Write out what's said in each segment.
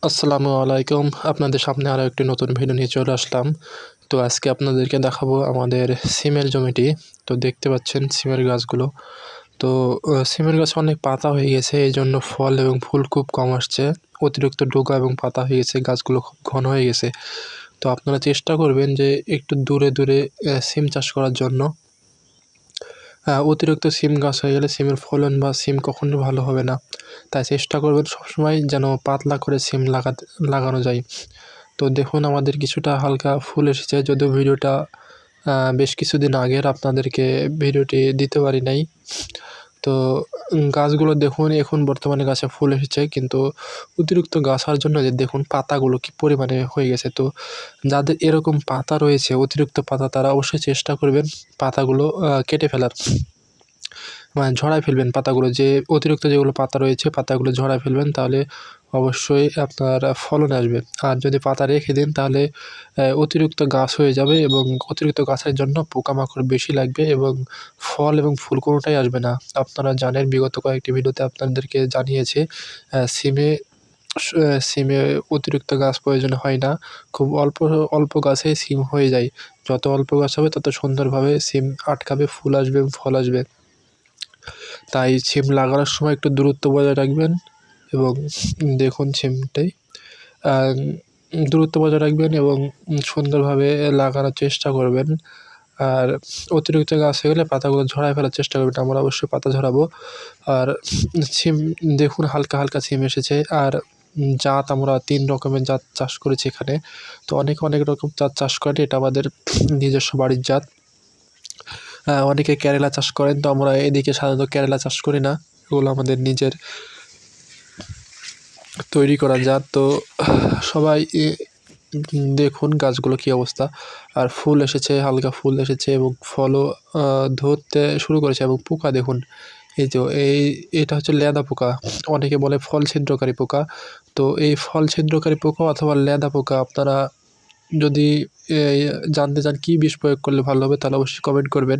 আসসালামু আলাইকুম। আপনাদের সামনে আরও একটি নতুন ভিডিও নিয়ে চলে আসলাম। তো আজকে আপনাদেরকে দেখাবো আমাদের সিমের জমিটি। তো দেখতে পাচ্ছেন সিমের গাছগুলো। তো সিমের গাছে অনেক পাতা হয়ে গেছে, এই জন্য ফল এবং ফুল খুব কম আসছে। অতিরিক্ত ডোগা এবং পাতা হয়ে গেছে, গাছগুলো খুব ঘন হয়ে গেছে। তো আপনারা চেষ্টা করবেন যে একটু দূরে দূরে সিম চাষ করার জন্য। অতিরিক্ত সিম গাছ হয়ে গেলে সিমের ফলন বা সিম কখনোই ভালো হবে না। তাই চেষ্টা করবেন সবসময় যেন পাতলা করে সিম লাগানো যায়। তো দেখুন আমাদের কিছুটা হালকা ফুল এসেছে, যদিও ভিডিওটা বেশ কিছুদিন আগের, আপনাদেরকে ভিডিওটি দিতে পারি নাই। তো গাছগুলো দেখুন, এখন বর্তমানে গাছে ফুল এসেছে, কিন্তু অতিরিক্ত গাছ হওয়ার জন্য যে দেখুন পাতাগুলো কী পরিমাণে হয়ে গেছে। তো যাদের এরকম পাতা রয়েছে, অতিরিক্ত পাতা, তারা অবশ্যই চেষ্টা করবেন পাতাগুলো কেটে ফেলার, মানে ঝরায় ফেলবেন পাতাগুলো। যে অতিরিক্ত যেগুলো পাতা রয়েছে পাতাগুলো ঝরায় ফেলবেন, তাহলে অবশ্যই আপনার ফলন আসবে। আর যদি পাতা রেখে দেন তাহলে অতিরিক্ত গাছ হয়ে যাবে এবং অতিরিক্ত গাছের জন্য পোকামাকড় বেশি লাগবে এবং ফল এবং ফুল কোনোটাই আসবে না। আপনারা জানেন, বিগত কয়েকটি ভিডিওতে আপনাদেরকে জানিয়েছি সিমে সিমে অতিরিক্ত গাছ প্রয়োজন হয় না। খুব অল্প অল্প গাছেই সিম হয়ে যায়। যত অল্প গাছ হবে তত সুন্দরভাবে সিম আটকাবে, ফুল আসবে এবং ফল আসবে। তাই সিম লাগানোর সময় একটু দূরত্ব বজায় রাখবেন এবং দেখুন সিমটাই দূরত্ব বজায় রাখবেন এবং সুন্দরভাবে লাগানোর চেষ্টা করবেন। আর অতিরিক্ত গাছ হয়ে গেলে পাতাগুলো ঝরায় ফেলার চেষ্টা করবেন। আমরা অবশ্যই পাতা ঝরাবো। আর সিম দেখুন হালকা হালকা সিম এসেছে। আর জাত আমরা 3 রকমের জাত চাষ করেছি এখানে। তো অনেক রকম জাত চাষ করেন, এটা আমাদের নিজস্ব বাড়ির জাত। অনেকে কেরালা চাষ করেন, তো আমরা এদিকে সাধারণত কেরালা চাষ করি না, এগুলো আমাদের নিজের তৈরি করা জাত। তো সবাই দেখুন গাছগুলো কী অবস্থা। আর ফুল এসেছে, হালকা ফুল এসেছে এবং ফলও ধরতে শুরু করেছে। এবং পোকা দেখুন, এই যে এটা হচ্ছে লেদা পোকা, অনেকে বলে ফল ছিদ্রকারী পোকা। তো এই ফল ছিদ্রকারী পোকা অথবা লেদা পোকা আপনারা যদি জানতে চান কী বিষ প্রয়োগ করলে ভালো হবে, তাহলে অবশ্যই কমেন্ট করবেন,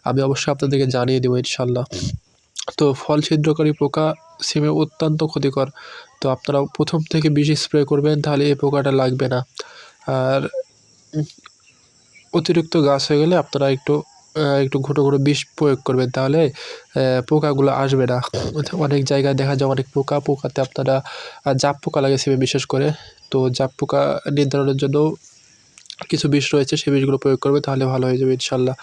আমি অবশ্যই আপনাদেরকে জানিয়ে দেবো ইনশাল্লাহ। তো ফল ছিদ্রকারী পোকা সিমে অত্যন্ত ক্ষতিকর। তো আপনারা প্রথম থেকে বিষ স্প্রে করবেন, তাহলে এই পোকাটা লাগবে না। আর অতিরিক্ত গাছ হয়ে গেলে আপনারা একটু ঘুটো ঘুটো বিষ প্রয়োগ করবেন, তাহলে পোকাগুলো আসবে না। অনেক জায়গায় দেখা যায় অনেক পোকাতে আপনারা জাপ পোকা লাগে সিমে বিশেষ করে। তো জাপ পোকা নির্ধারণের জন্য কিছু বিষ রয়েছে, সেই বিষগুলো প্রয়োগ করবে, তাহলে ভালো হয়ে যাবে ইনশাল্লাহ।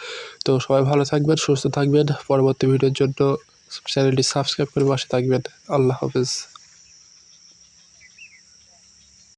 তো সবাই ভালো থাকবেন, সুস্থ থাকবেন। পরবর্তী ভিডিওর জন্য চ্যানেলটি সাবস্ক্রাইব করে পাশে থাকবেন। আল্লাহ হাফেজ।